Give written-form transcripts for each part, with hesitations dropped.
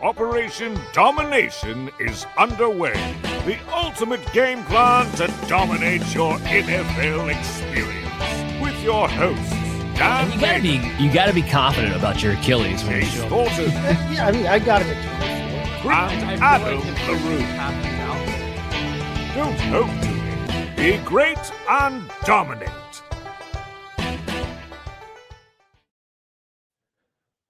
Operation Domination is underway. The ultimate game plan to dominate your NFL experience. With your hosts, Dan You gotta be confident about your Achilles. Chase Thornton, Yeah, I mean, I got it. and Adam LaRue. Don't hope to be great and dominate.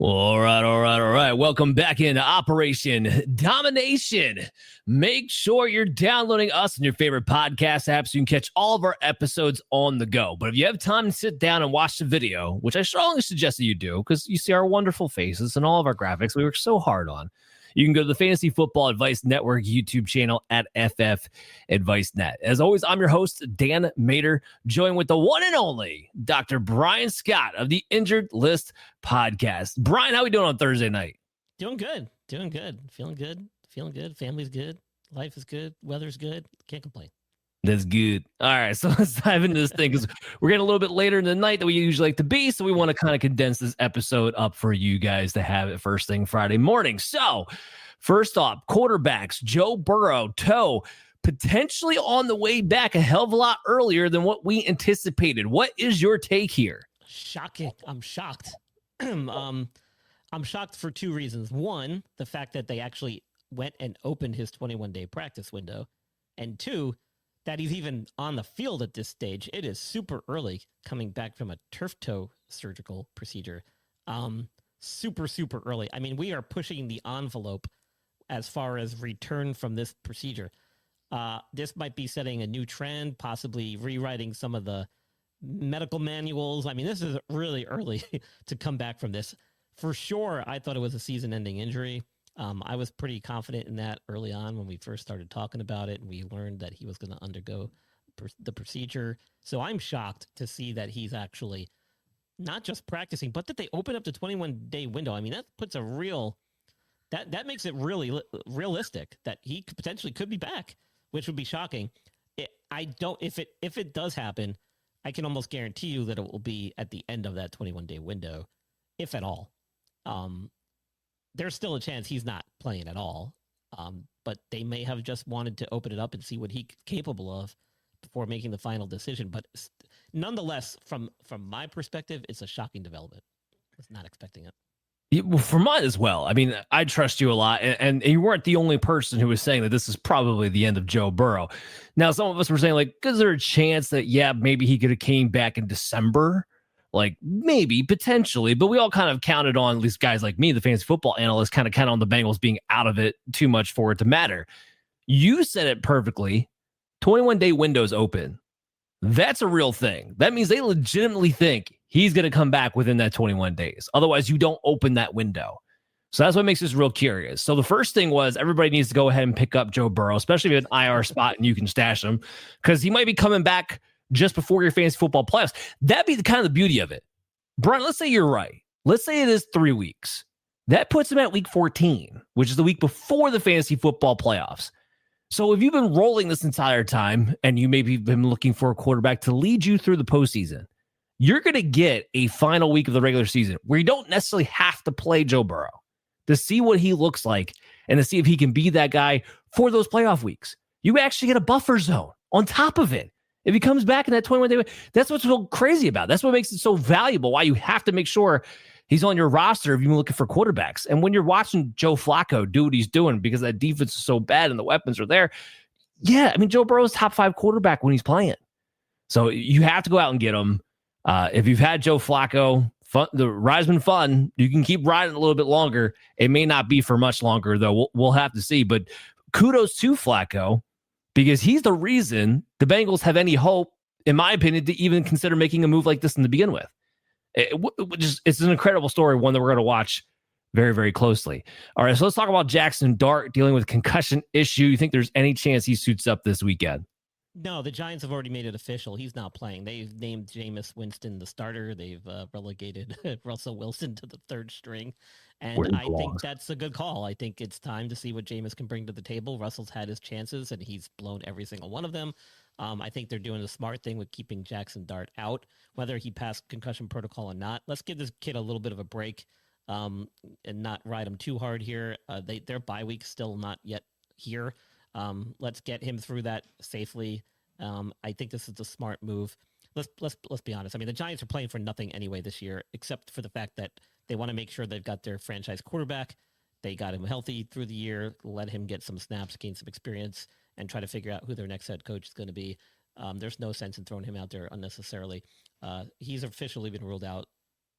All right. Welcome back into Operation Domination. Make sure you're downloading us in your favorite podcast app so you can catch all of our episodes on the go. But if you have time to sit down and watch the video, which I strongly suggest that you do, because you see our wonderful faces and all of our graphics we work so hard on, you can go to the Fantasy Football Advice Network YouTube channel at FF Advice Net. As always, I'm your host, Dan Mater, joined with the one and only Dr. Brian Scott of the Injured List Podcast. Brian, how we doing on Thursday night? Doing good. Feeling good. Family's good. Life is good. Weather's good. Can't complain. That's good. All right, so let's dive into this thing because we're getting a little bit later in the night than we usually like to be, so we want to kind of condense this episode up for you guys to have it first thing Friday morning. So, first off, quarterbacks, Joe Burrow, toe, potentially on the way back a hell of a lot earlier than what we anticipated. What is your take here? Shocking. I'm shocked. I'm shocked for two reasons. One, the fact that they actually went and opened his 21-day practice window, and two, that he's even on the field at this stage. It is super early coming back from a turf toe surgical procedure. Super early. I mean, we are pushing the envelope as far as return from this procedure. This might be setting a new trend, possibly rewriting some of the medical manuals. I mean, this is really early to come back from this. For sure, I thought it was a season-ending injury. I was pretty confident in that early on when we first started talking about it, and we learned that he was going to undergo the procedure. So I'm shocked to see that he's actually not just practicing, but that they open up the 21-day window. I mean, that puts a real that makes it really realistic that he potentially could be back, which would be shocking. If it does happen, I can almost guarantee you that it will be at the end of that 21-day window, if at all. There's still a chance he's not playing at all, but they may have just wanted to open it up and see what he's capable of before making the final decision. But nonetheless, from my perspective, it's a shocking development. I was not expecting it. Yeah, well, for mine as well. I mean, I trust you a lot, and you weren't the only person who was saying that this is probably the end of Joe Burrow. Now, some of us were saying, like, is there a chance that, yeah, maybe he could have came back in December? Like, maybe, potentially, but we all kind of counted on, at least guys like me, the fantasy football analyst, kind of count on the Bengals being out of it too much for it to matter. You said it perfectly. 21-day windows open. That's a real thing. That means they legitimately think he's going to come back within that 21 days. Otherwise, you don't open that window. So that's what makes this real curious. So the first thing was everybody needs to go ahead and pick up Joe Burrow, especially if you have an IR spot and you can stash him, because he might be coming back just before your fantasy football playoffs. That'd be the kind of the beauty of it. Brian, let's say you're right. Let's say it is 3 weeks. That puts him at week 14, which is the week before the fantasy football playoffs. So if you've been rolling this entire time and you maybe been looking for a quarterback to lead you through the postseason, you're going to get a final week of the regular season where you don't necessarily have to play Joe Burrow to see what he looks like and to see if he can be that guy for those playoff weeks. You actually get a buffer zone on top of it. If he comes back in that 21-day, that's what's so crazy about it. That's what makes it so valuable, why you have to make sure he's on your roster if you're looking for quarterbacks. And when you're watching Joe Flacco do what he's doing because that defense is so bad and the weapons are there, yeah, I mean, Joe Burrow's top 5 quarterback when he's playing. So you have to go out and get him. If you've had Joe Flacco, the Reisman fun, you can keep riding a little bit longer. It may not be for much longer, though. We'll have to see. But kudos to Flacco, because he's the reason the Bengals have any hope, in my opinion, to even consider making a move like this to begin with. It's an incredible story, one that we're going to watch very, very closely. All right, so let's talk about Jaxson Dart dealing with concussion issue. You think there's any chance he suits up this weekend? No, the Giants have already made it official. He's not playing. They've named Jameis Winston the starter. They've relegated Russell Wilson to the third string. And I think that's a good call. I think it's time to see what Jameis can bring to the table. Russell's had his chances, and he's blown every single one of them. I think they're doing the smart thing with keeping Jaxson Dart out, whether he passed concussion protocol or not. Let's give this kid a little bit of a break. and not ride him too hard here. Their bye week still not yet here. Let's get him through that safely. I think this is the smart move. Let's be honest. I mean, the Giants are playing for nothing anyway this year, except for the fact that they want to make sure they've got their franchise quarterback. They got him healthy through the year, let him get some snaps, gain some experience, and try to figure out who their next head coach is going to be. There's no sense in throwing him out there unnecessarily. He's officially been ruled out.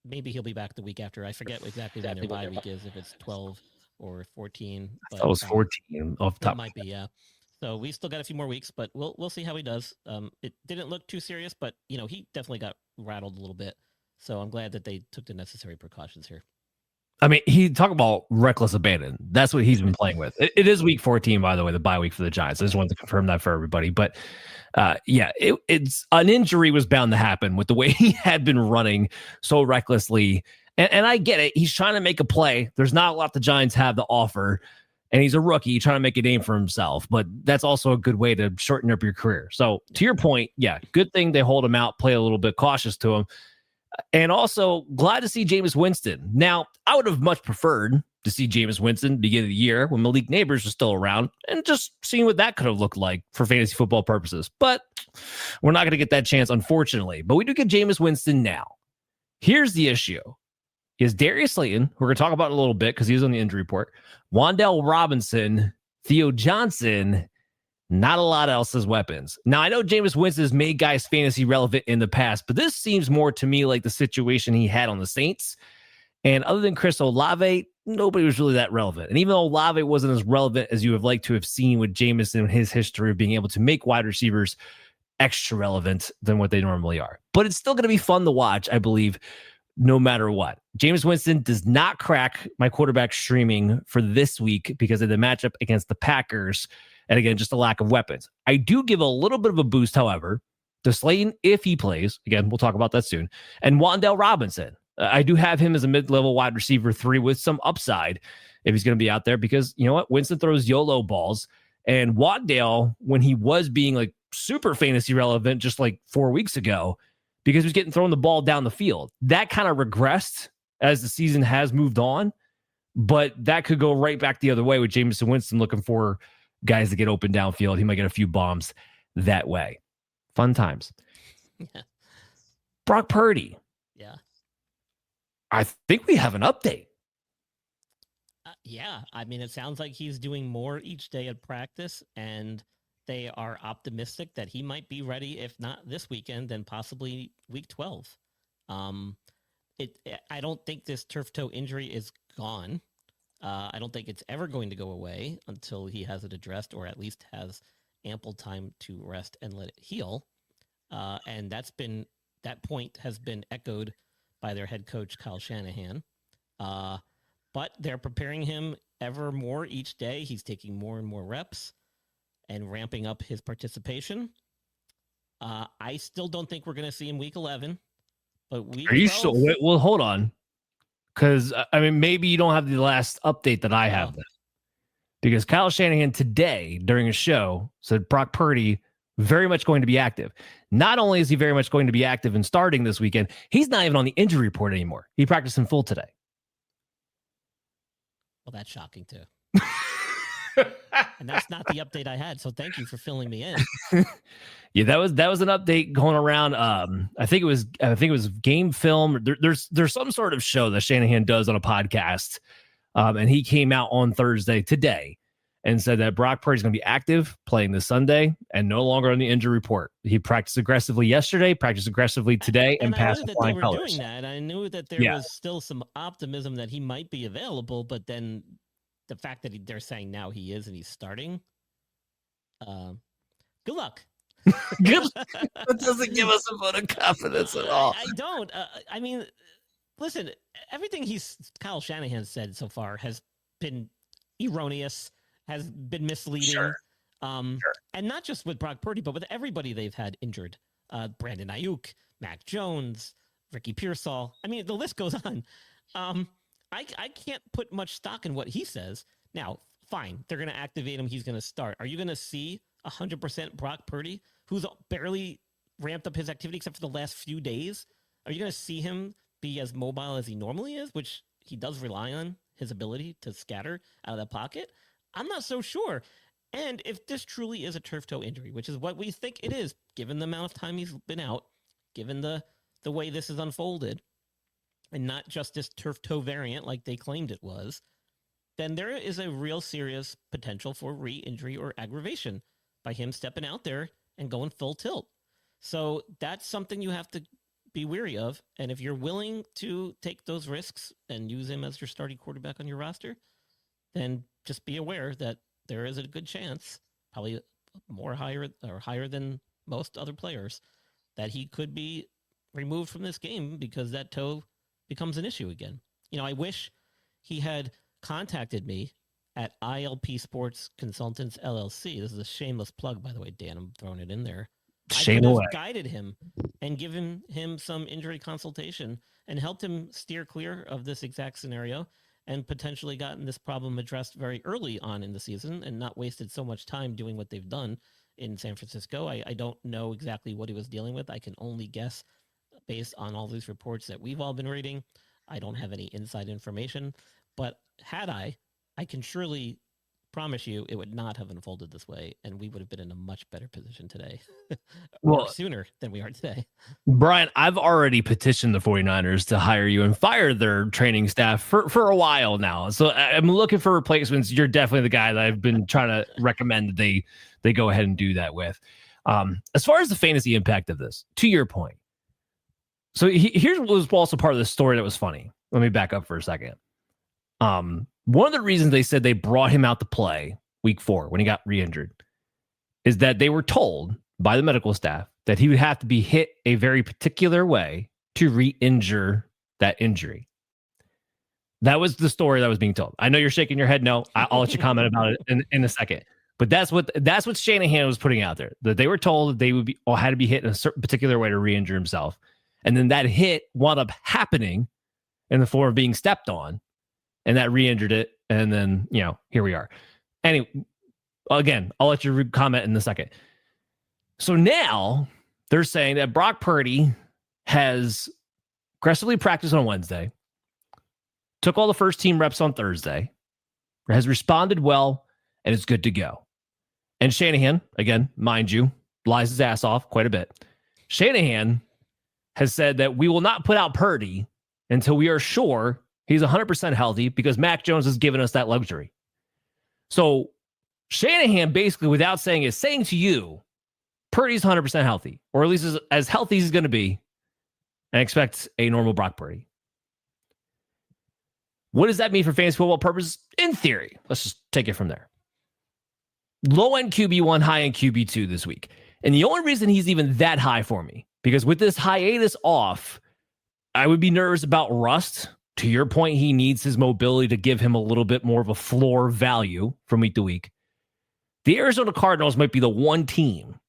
Maybe he'll be back the week after. I forget exactly when their bye week is, if it's 12 or 14. But, that was 14 off the top. That might be, yeah. So we still got a few more weeks, but we'll see how he does. It didn't look too serious, but he definitely got rattled a little bit. So I'm glad that they took the necessary precautions here. I mean, he talk about reckless abandon. That's what he's been playing with. It is week 14, by the way, the bye week for the Giants. I just wanted to confirm that for everybody. But it's an injury was bound to happen with the way he had been running so recklessly. And I get it. He's trying to make a play. There's not a lot the Giants have to offer. And he's a rookie trying to make a name for himself. But that's also a good way to shorten up your career. So to your point, yeah, good thing they hold him out, play a little bit cautious to him. And also glad to see Jameis Winston. Now, I would have much preferred to see Jameis Winston beginning of the year when Malik Neighbors was still around and just seeing what that could have looked like for fantasy football purposes. But we're not going to get that chance, unfortunately. But we do get Jameis Winston now. Here's the issue. Is Darius Slayton, who we're going to talk about in a little bit because he's on the injury report, Wandale Robinson, Theo Johnson, not a lot else as weapons. Now, I know Jameis Winston has made guys fantasy relevant in the past, but this seems more to me like the situation he had on the Saints. And other than Chris Olave, nobody was really that relevant. And even though Olave wasn't as relevant as you have liked to have seen with Jameis in his history of being able to make wide receivers extra relevant than what they normally are. But it's still going to be fun to watch, I believe, no matter what. Jameis Winston does not crack my quarterback streaming for this week because of the matchup against the Packers. And again, just a lack of weapons. I do give a little bit of a boost, however, to Slayton if he plays. Again, we'll talk about that soon. And Wandale Robinson. I do have him as a mid-level wide receiver 3 with some upside if he's going to be out there because, you know what? Winston throws YOLO balls. And Wandale, when he was being like super fantasy relevant just like 4 weeks ago, because he was getting thrown the ball down the field, that kind of regressed as the season has moved on. But that could go right back the other way with Jameis Winston looking for guys to get open downfield. He might get a few bombs that way. Fun times. Yeah. Brock Purdy. Yeah. I think we have an update. Yeah. I mean, it sounds like he's doing more each day at practice, and they are optimistic that he might be ready, if not this weekend, then possibly week 12. I don't think this turf toe injury is gone. I don't think it's ever going to go away until he has it addressed, or at least has ample time to rest and let it heal. And that point has been echoed by their head coach, Kyle Shanahan. But they're preparing him ever more each day. He's taking more and more reps and ramping up his participation. I still don't think we're going to see him week 11. But week Are you 12, sure? Well, hold on. Because, I mean, maybe you don't have the last update that I have. Then. Because Kyle Shanahan today, during a show, said Brock Purdy very much going to be active. Not only is he very much going to be active and starting this weekend, he's not even on the injury report anymore. He practiced in full today. Well, that's shocking, too. And that's not the update I had, so thank you for filling me in. Yeah, that was an update going around. I think it was Game Film. There's some sort of show that Shanahan does on a podcast, and he came out on Thursday today and said that Brock Purdy is going to be active playing this Sunday and no longer on the injury report. He practiced aggressively yesterday, practiced aggressively today, and passed with flying colors. Doing that. I knew that there was still some optimism that he might be available, but then the fact that they're saying now he is and he's starting, good luck. That doesn't give us a vote of confidence at all. I don't. I mean, listen, everything Kyle Shanahan said so far has been erroneous, has been misleading. Sure. And not just with Brock Purdy, but with everybody they've had injured. Brandon Ayuk, Mac Jones, Ricky Pearsall. I mean, the list goes on. I can't put much stock in what he says. Now, fine, they're going to activate him. He's going to start. Are you going to see 100% Brock Purdy, who's barely ramped up his activity except for the last few days? Are you going to see him be as mobile as he normally is, which he does rely on his ability to scatter out of that pocket, I'm not so sure. And if this truly is a turf toe injury, which is what we think it is, given the amount of time he's been out, given the way this is unfolded, and not just this turf toe variant like they claimed it was, then there is a real serious potential for re-injury or aggravation by him stepping out there and going full tilt. So that's something you have to be wary of. And if you're willing to take those risks and use him as your starting quarterback on your roster, then just be aware that there is a good chance, probably higher than most other players, that he could be removed from this game because that toe becomes an issue again. I wish he had contacted me at ILP Sports Consultants LLC. This is a shameless plug, by the way, Dan. I'm throwing it in there. Shame I could away. have guided him and given him some injury consultation and helped him steer clear of this exact scenario and potentially gotten this problem addressed very early on in the season and not wasted so much time doing what they've done in San Francisco. I don't know exactly what he was dealing with. I can only guess based on all these reports that we've all been reading. I don't have any inside information, but had I can surely promise you it would not have unfolded this way, and we would have been in a much better position today. Well, sooner than we are today. Brian, I've already petitioned the 49ers to hire you and fire their training staff for a while now. So I'm looking for replacements. You're definitely the guy that I've been trying to recommend that they go ahead and do that with. As far as the fantasy impact of this, to your point. So here's what was also part of the story that was funny. Let me back up for a second. One of the reasons they said they brought him out to play week 4 when he got re-injured is that they were told by the medical staff that he would have to be hit a very particular way to re-injure that injury. That was the story that was being told. I know you're shaking your head. No, I'll let you comment about it in a second. But that's what Shanahan was putting out there, that they were told that they would be had to be hit in a certain particular way to re-injure himself. And then that hit wound up happening in the form of being stepped on, and that re-injured it. And then, here we are. Anyway, again, I'll let you comment in a second. So now they're saying that Brock Purdy has aggressively practiced on Wednesday, took all the first team reps on Thursday, has responded well, and is good to go. And Shanahan, again, mind you, lies his ass off quite a bit. Shanahan has said that we will not put out Purdy until we are sure he's 100% healthy, because Mac Jones has given us that luxury. So Shanahan, basically, without saying, is saying to you, Purdy's 100% healthy, or at least as healthy as he's going to be, and expect a normal Brock Purdy. What does that mean for fantasy football purposes? In theory, let's just take it from there. Low-end QB1, high-end QB2 this week. And the only reason he's even that high for me, because with this hiatus off, I would be nervous about rust. To your point, he needs his mobility to give him a little bit more of a floor value from week to week. The Arizona Cardinals might be the one team,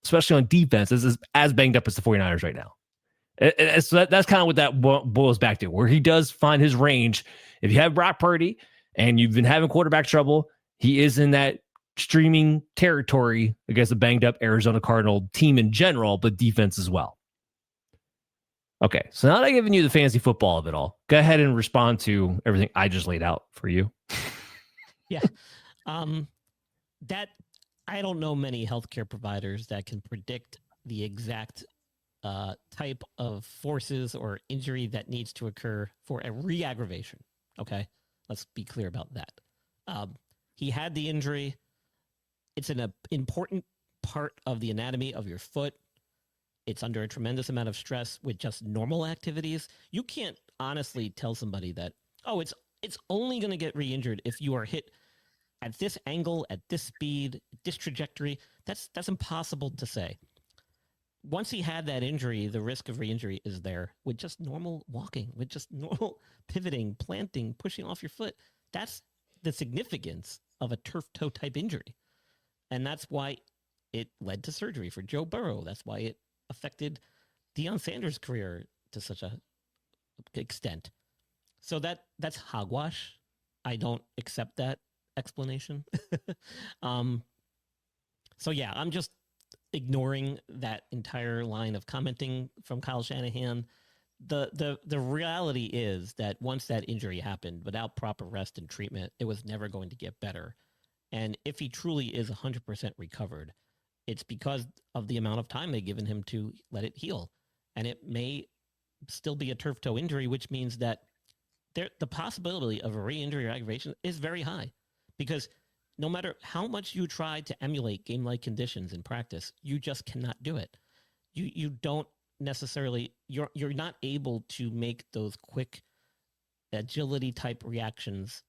especially on defense, as banged up as the 49ers right now. So that's kind of what that boils back to, where he does find his range. If you have Brock Purdy and you've been having quarterback trouble, he is in that streaming territory against the banged up Arizona Cardinal team in general, but defense as well. Okay, so now that I've given you the fantasy football of it all, go ahead and respond to everything I just laid out for you. Yeah. That I don't know many healthcare providers that can predict the exact type of forces or injury that needs to occur for a re-aggravation. Okay, let's be clear about that. He had the injury. It's an important part of the anatomy of your foot. It's under a tremendous amount of stress with just normal activities. You can't honestly tell somebody that, it's only going to get re-injured if you are hit at this angle, at this speed, this trajectory. That's impossible to say. Once he had that injury, the risk of re-injury is there with just normal walking, with just normal pivoting, planting, pushing off your foot. That's the significance of a turf toe type injury. And that's why it led to surgery for Joe Burrow. That's why it affected Deion Sanders' career to such a extent. So that's hogwash. I don't accept that explanation. So yeah, I'm just ignoring that entire line of commenting from Kyle Shanahan. the reality is that once that injury happened, without proper rest and treatment, it was never going to get better. And if he truly is 100% recovered, it's because of the amount of time they've given him to let it heal. And it may still be a turf toe injury, which means that the possibility of a re-injury or aggravation is very high, because no matter how much you try to emulate game-like conditions in practice, you just cannot do it. You don't necessarily, you're not able to make those quick agility type reactions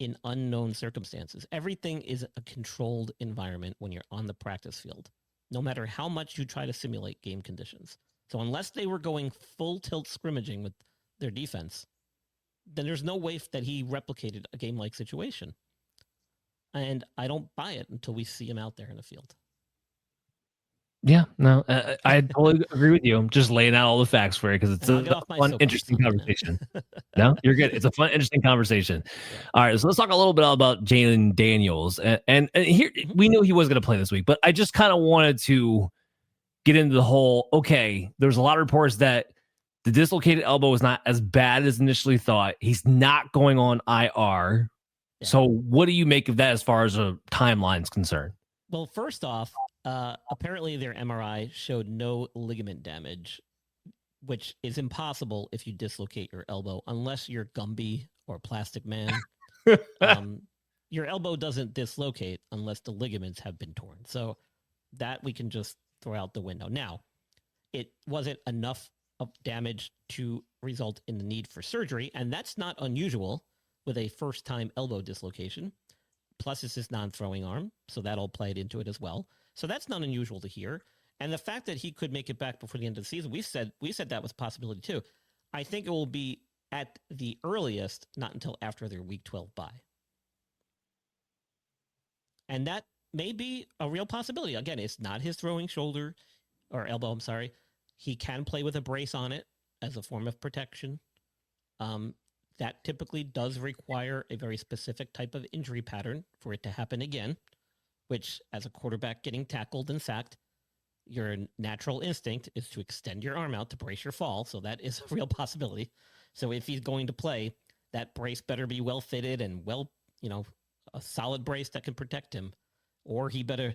in unknown circumstances. Everything is a controlled environment when you're on the practice field, no matter how much you try to simulate game conditions. So unless they were going full tilt scrimmaging with their defense, then there's no way that he replicated a game-like situation. And I don't buy it until we see him out there in the field. Yeah, no, I totally agree with you. I'm just laying out all the facts for you because it's a fun, interesting conversation. No, you're good. It's a fun, interesting conversation. Yeah. All right, so let's talk a little bit about Jayden Daniels. And here, we knew he was going to play this week, but I just kind of wanted to get into the whole, okay, there's a lot of reports that the dislocated elbow was not as bad as initially thought. He's not going on IR. Yeah. So what do you make of that as far as a timeline is concerned? Well, first off, apparently their MRI showed no ligament damage, which is impossible if you dislocate your elbow, unless you're Gumby or Plastic Man. Your elbow doesn't dislocate unless the ligaments have been torn. So that we can just throw out the window. Now, it wasn't enough of damage to result in the need for surgery, and that's not unusual with a first-time elbow dislocation. Plus, it's his non-throwing arm, so that all played into it as well. So that's not unusual to hear. And the fact that he could make it back before the end of the season, we said that was a possibility too. I think it will be at the earliest, not until after their Week 12 bye. And that may be a real possibility. Again, it's not his throwing shoulder or elbow, I'm sorry. He can play with a brace on it as a form of protection. That typically does require a very specific type of injury pattern for it to happen again, which as a quarterback getting tackled and sacked, your natural instinct is to extend your arm out to brace your fall. So that is a real possibility. So if he's going to play, that brace better be well fitted and well, a solid brace that can protect him, or he better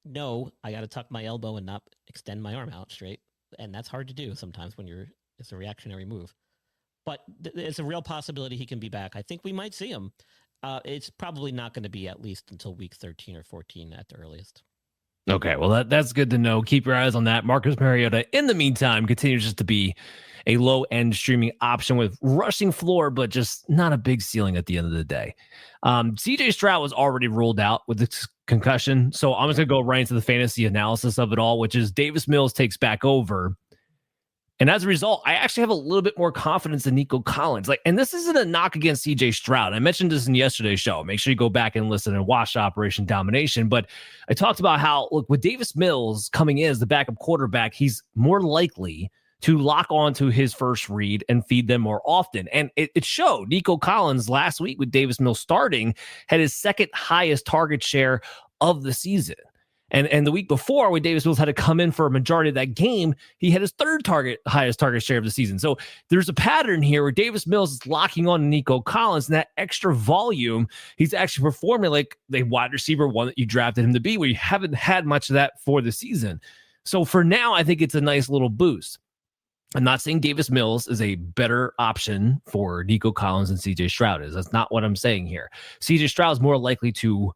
know I got to tuck my elbow and not extend my arm out straight. And that's hard to do sometimes when it's a reactionary move. But it's a real possibility he can be back. I think we might see him. It's probably not going to be at least until week 13 or 14 at the earliest. Okay, well, that's good to know. Keep your eyes on that. Marcus Mariota, in the meantime, continues just to be a low-end streaming option with rushing floor, but just not a big ceiling at the end of the day. CJ Stroud was already ruled out with the concussion, so I'm just going to go right into the fantasy analysis of it all, which is Davis Mills takes back over. And as a result, I actually have a little bit more confidence in Nico Collins. And this isn't a knock against CJ Stroud. I mentioned this in yesterday's show. Make sure you go back and listen and watch Operation Domination. But I talked about how, look, with Davis Mills coming in as the backup quarterback, he's more likely to lock onto his first read and feed them more often. And it showed. Nico Collins last week with Davis Mills starting had his second highest target share of the season. And the week before, when Davis Mills had to come in for a majority of that game, he had his third highest target share of the season. So there's a pattern here where Davis Mills is locking on Nico Collins, and that extra volume, he's actually performing like the wide receiver one that you drafted him to be, where you haven't had much of that for the season. So for now, I think it's a nice little boost. I'm not saying Davis Mills is a better option for Nico Collins than CJ Stroud is. That's not what I'm saying here. CJ Stroud is more likely to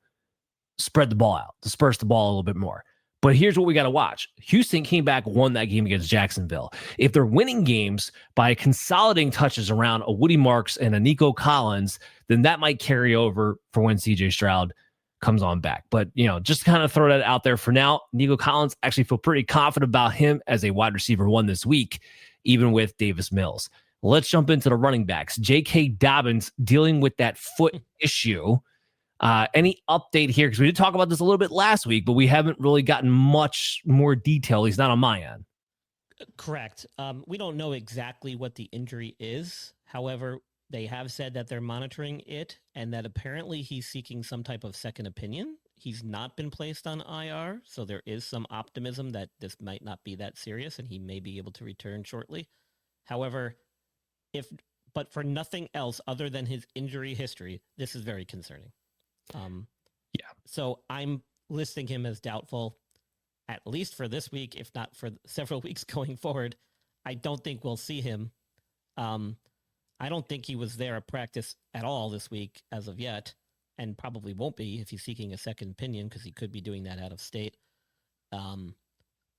spread the ball out, disperse the ball a little bit more. But here's what we got to watch. Houston came back, won that game against Jacksonville. If they're winning games by consolidating touches around a Woody Marks and a Nico Collins, then that might carry over for when CJ Stroud comes on back. But, just kind of throw that out there for now. Nico Collins, actually feel pretty confident about him as a wide receiver one this week, even with Davis Mills. Let's jump into the running backs. J.K. Dobbins dealing with that foot issue. Any update here? Because we did talk about this a little bit last week, but we haven't really gotten much more detail. He's not on my end. Correct. We don't know exactly what the injury is. However, they have said that they're monitoring it and that apparently he's seeking some type of second opinion. He's not been placed on IR, so there is some optimism that this might not be that serious and he may be able to return shortly. However, but for nothing else other than his injury history, this is very concerning. So I'm listing him as doubtful, at least for this week, if not for several weeks going forward. I don't think we'll see him. I don't think he was there at practice at all this week as of yet, and probably won't be if he's seeking a second opinion, because he could be doing that out of state.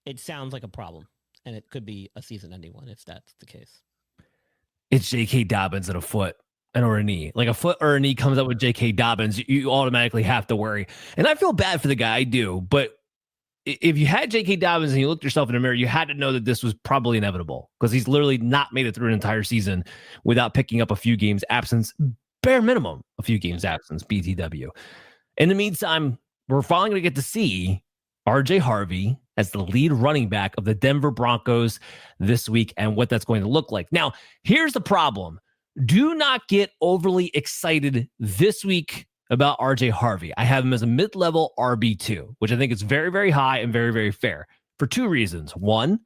It sounds like a problem, and it could be a season-ending one if that's the case. It's J.K. Dobbins at a foot or a knee. Like a foot or a knee comes up with J.K. Dobbins, you automatically have to worry. And I feel bad for the guy, I do. But if you had J.K. Dobbins and you looked yourself in the mirror, you had to know that this was probably inevitable, because he's literally not made it through an entire season without picking up a few games absence, bare minimum, a few games absence, BTW. In the meantime, we're finally going to get to see RJ Harvey as the lead running back of the Denver Broncos this week and what that's going to look like. Now, here's the problem. Do not get overly excited this week about RJ Harvey. I have him as a mid-level RB2, which I think is very, very high and very, very fair for two reasons. One,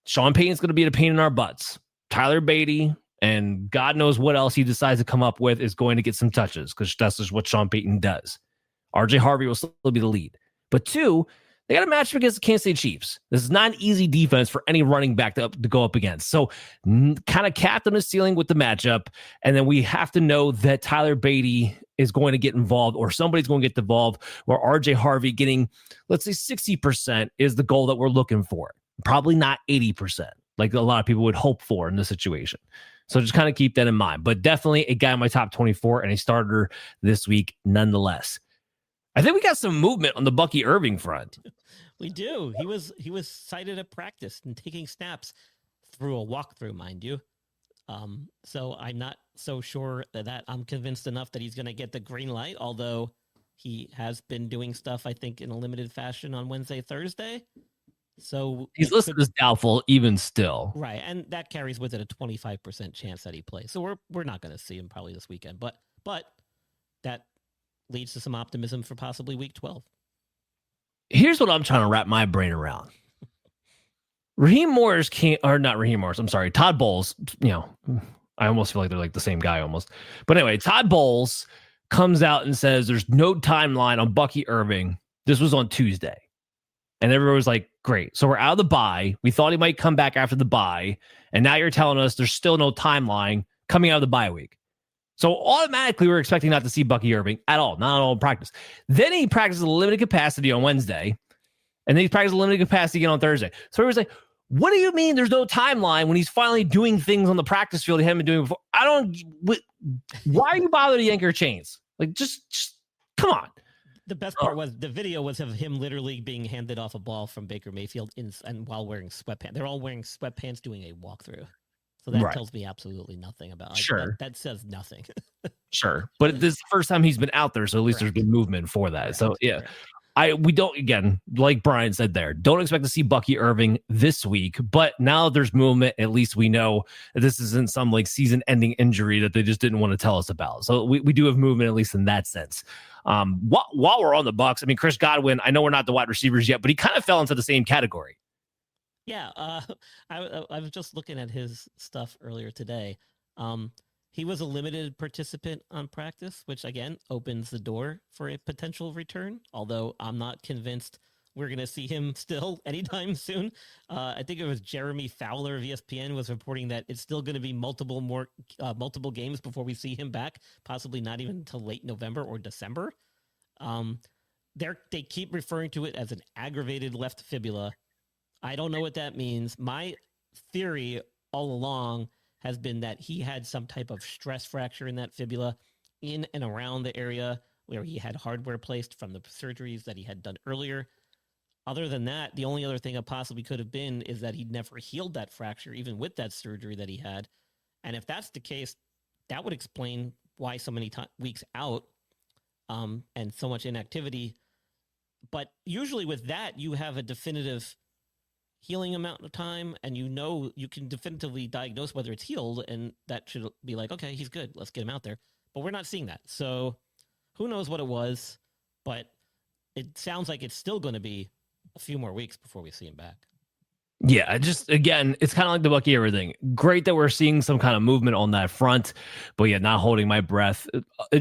Sean Payton's going to be a pain in our butts. Tyler Beatty and God knows what else he decides to come up with is going to get some touches, because that's just what Sean Payton does. RJ Harvey will still be the lead. But two, they got a matchup against the Kansas City Chiefs. This is not an easy defense for any running back to go up against. So kind of capped on the ceiling with the matchup. And then we have to know that Tyler Beatty is going to get involved, or somebody's going to get involved, where RJ Harvey getting, let's say 60% is the goal that we're looking for. Probably not 80%, like a lot of people would hope for in this situation. So just kind of keep that in mind. But definitely a guy in my top 24 and a starter this week nonetheless. I think we got some movement on the Bucky Irving front. We do. He was cited at practice and taking snaps through a walkthrough, mind you. So I'm not so sure that I'm convinced enough that he's going to get the green light, although he has been doing stuff, I think, in a limited fashion on Wednesday, Thursday. So he's listed as doubtful even still. Right, and that carries with it a 25% chance that he plays. So we're not going to see him probably this weekend, but that leads to some optimism for possibly week 12. Here's what I'm trying to wrap my brain around. Todd Bowles, I almost feel like they're like the same guy almost. But anyway, Todd Bowles comes out and says there's no timeline on Bucky Irving. This was on Tuesday. And everyone was like, great. So we're out of the bye. We thought he might come back after the bye. And now you're telling us there's still no timeline coming out of the bye week. So automatically we're expecting not to see Bucky Irving at all, not at all in practice. Then he practices a limited capacity on Wednesday. And then he practices a limited capacity again on Thursday. So everyone's like, what do you mean there's no timeline when he's finally doing things on the practice field he hadn't been doing before? Why are you bothering to yank your chains? Like, just come on. The best part was the video was of him literally being handed off a ball from Baker Mayfield and while wearing sweatpants. They're all wearing sweatpants doing a walkthrough. So that tells me absolutely nothing about it. Sure. That says nothing. Sure. But this is the first time he's been out there, so at least there's been movement for that. So yeah. We don't, again, like Brian said there, don't expect to see Bucky Irving this week, but now there's movement. At least we know that this isn't some like season ending injury that they just didn't want to tell us about. So we do have movement, at least in that sense. While we're on the Bucs, I mean, Chris Godwin, I know we're not the wide receivers yet, but he kind of fell into the same category. Yeah. I was just looking at his stuff earlier today. He was a limited participant on practice, which, again, opens the door for a potential return, although I'm not convinced we're going to see him still anytime soon. I think it was Jeremy Fowler of ESPN was reporting that it's still going to be multiple games before we see him back, possibly not even until late November or December. They keep referring to it as an aggravated left fibula. I don't know what that means. My theory all along has been that he had some type of stress fracture in that fibula in and around the area where he had hardware placed from the surgeries that he had done earlier. Other than that, the only other thing it possibly could have been is that he never healed that fracture, even with that surgery that he had. And if that's the case, that would explain why so many weeks out and so much inactivity. But usually with that, you have a definitive healing amount of time, and you can definitively diagnose whether it's healed, and that should be like, okay, he's good, let's get him out there. But we're not seeing that, so who knows what it was, but it sounds like it's still going to be a few more weeks before we see him back. Yeah, again, it's kind of like the Bucky everything. Great that we're seeing some kind of movement on that front, but yeah, not holding my breath.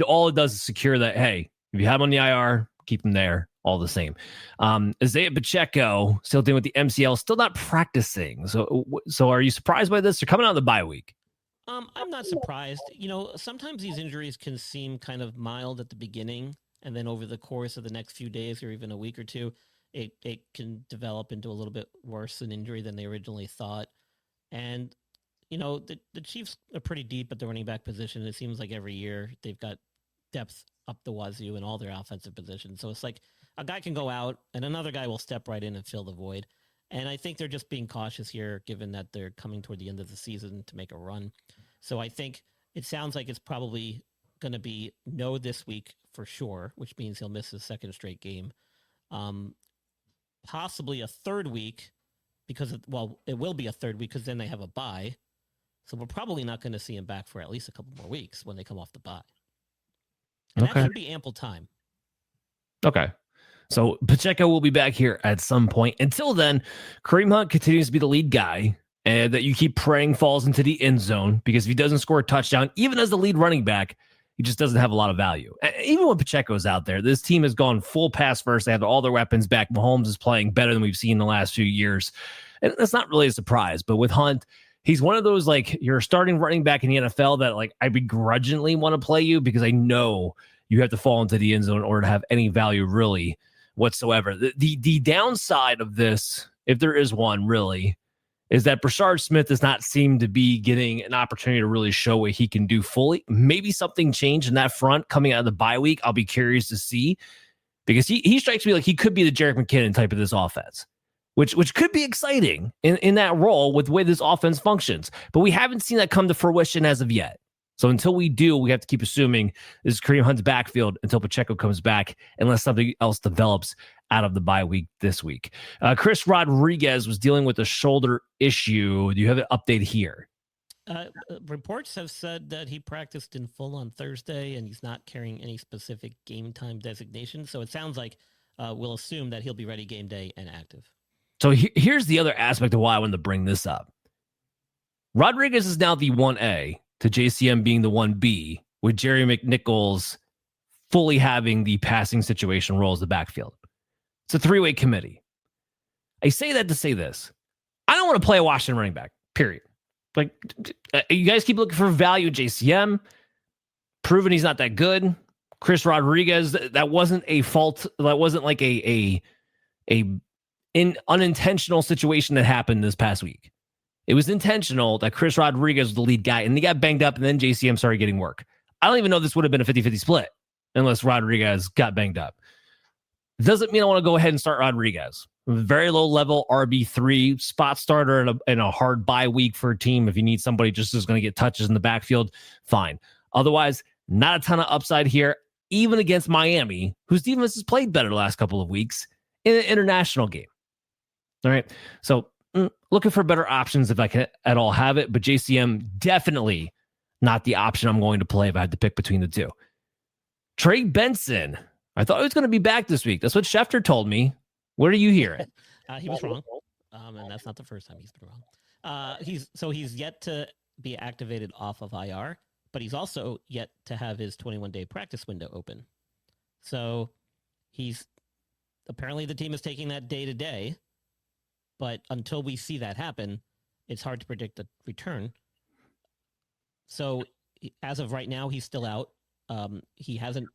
All it does is secure that, hey, if you have him on the IR, keep him there all the same. Isaiah Pacheco still dealing with the MCL, still not practicing. So are you surprised by this? They're coming out of the bye week. I'm not surprised. Sometimes these injuries can seem kind of mild at the beginning, and then over the course of the next few days or even a week or two, it can develop into a little bit worse an injury than they originally thought. And, the Chiefs are pretty deep at the running back position. It seems like every year they've got depth up the wazoo in all their offensive positions. So it's like a guy can go out and another guy will step right in and fill the void. And I think they're just being cautious here, given that they're coming toward the end of the season to make a run. So I think it sounds like it's probably going to be no this week for sure, which means he'll miss his second straight game. Possibly a third week it will be a third week because then they have a bye. So we're probably not going to see him back for at least a couple more weeks when they come off the bye. And that should be ample time. Okay. So Pacheco will be back here at some point. Until then, Kareem Hunt continues to be the lead guy and that you keep praying falls into the end zone, because if he doesn't score a touchdown, even as the lead running back, he just doesn't have a lot of value. Even when Pacheco's out there, this team has gone full pass first. They have all their weapons back. Mahomes is playing better than we've seen in the last few years. And that's not really a surprise. But with Hunt, he's one of those, like, you're starting running back in the NFL that, like, I begrudgingly want to play you because I know you have to fall into the end zone in order to have any value really whatsoever. The downside of this, if there is one really, is that Brashard Smith does not seem to be getting an opportunity to really show what he can do fully. Maybe something changed in that front coming out of the bye week. I'll be curious to see, because he strikes me like he could be the Jerick McKinnon type of this offense, which could be exciting in that role with the way this offense functions. But we haven't seen that come to fruition as of yet. So until we do, we have to keep assuming this is Kareem Hunt's backfield until Pacheco comes back, unless something else develops out of the bye week this week. Chris Rodriguez was dealing with a shoulder issue. Do you have an update here? Reports have said that he practiced in full on Thursday, and he's not carrying any specific game time designation. So it sounds like we'll assume that he'll be ready game day and active. So here's the other aspect of why I wanted to bring this up. Rodriguez is now the 1A to JCM being the 1B, with Jerry McNichols fully having the passing situation role as the backfield. It's a three-way committee. I say that to say this. I don't want to play a Washington running back, period. Like, you guys keep looking for value at JCM, proving he's not that good. Chris Rodriguez, that wasn't a fault. That wasn't like a unintentional situation that happened this past week. It was intentional that Chris Rodriguez was the lead guy, and he got banged up, and then JCM started getting work. I don't even know if this would have been a 50-50 split unless Rodriguez got banged up. Doesn't mean I want to go ahead and start Rodriguez. Very low level RB3 spot starter in a hard bye week for a team. If you need somebody just who's going to get touches in the backfield, fine. Otherwise, not a ton of upside here, even against Miami, whose defense has played better the last couple of weeks in an international game. All right. So looking for better options if I can at all have it, but JCM definitely not the option I'm going to play if I had to pick between the two. Trey Benson. I thought he was going to be back this week. That's what Schefter told me. What are you hearing? He was wrong. And that's not the first time he's been wrong. He's yet to be activated off of IR, but he's also yet to have his 21-day practice window open. So apparently the team is taking that day to day, but until we see that happen, it's hard to predict the return. So as of right now, he's still out. He hasn't,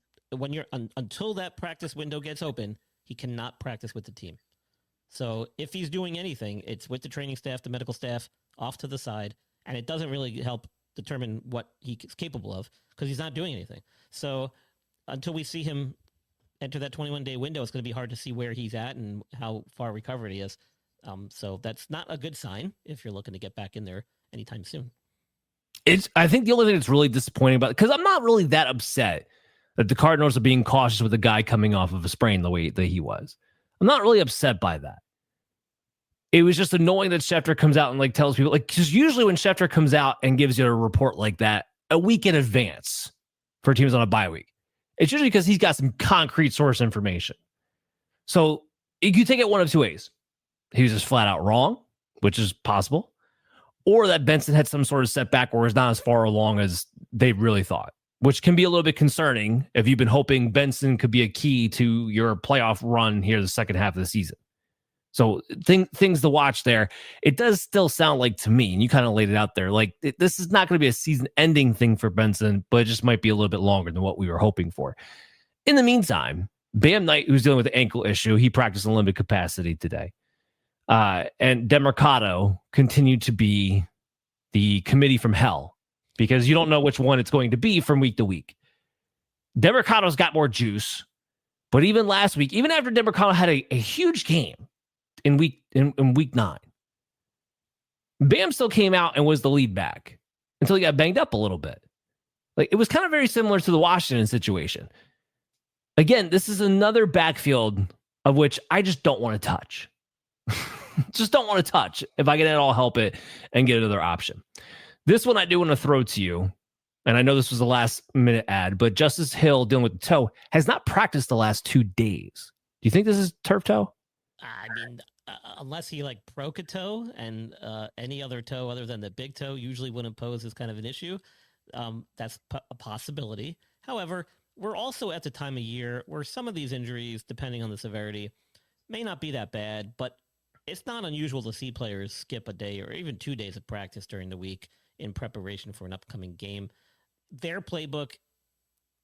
until that practice window gets open, he cannot practice with the team. So if he's doing anything, it's with the training staff, the medical staff, off to the side, and it doesn't really help determine what he's capable of because he's not doing anything. So until we see him enter that 21-day window, it's going to be hard to see where he's at and how far recovered he is. So that's not a good sign if you're looking to get back in there anytime soon. I think the only thing that's really disappointing about it, because I'm not really that upset that the Cardinals are being cautious with a guy coming off of a sprain the way that he was. I'm not really upset by that. It was just annoying that Schefter comes out and like tells people, like, because usually when Schefter comes out and gives you a report like that a week in advance for teams on a bye week, it's usually because he's got some concrete source information. So you take it one of two ways. He was just flat out wrong, which is possible, or that Benson had some sort of setback or is not as far along as they really thought, which can be a little bit concerning if you've been hoping Benson could be a key to your playoff run here the second half of the season. So things to watch there. It does still sound like to me, and you kind of laid it out there, like this is not going to be a season-ending thing for Benson, but it just might be a little bit longer than what we were hoping for. In the meantime, Bam Knight, who's dealing with the ankle issue, he practiced in limited capacity today. And Demercado continued to be the committee from hell because you don't know which one it's going to be from week to week. Demercado's got more juice, but even last week, even after Demercado had a huge game in week 9, Bam still came out and was the lead back until he got banged up a little bit. Like it was kind of very similar to the Washington situation. Again, this is another backfield of which I just don't want to touch. Just don't want to touch if I can at all help it and get another option. This one I do want to throw to you, and I know this was a last minute ad, but Justice Hill dealing with the toe has not practiced the last 2 days. Do you think this is turf toe? I mean, unless he like broke a toe, and any other toe other than the big toe usually wouldn't pose as kind of an issue. That's a possibility. However, we're also at the time of year where some of these injuries, depending on the severity, may not be that bad, but it's not unusual to see players skip a day or even 2 days of practice during the week in preparation for an upcoming game. Their playbook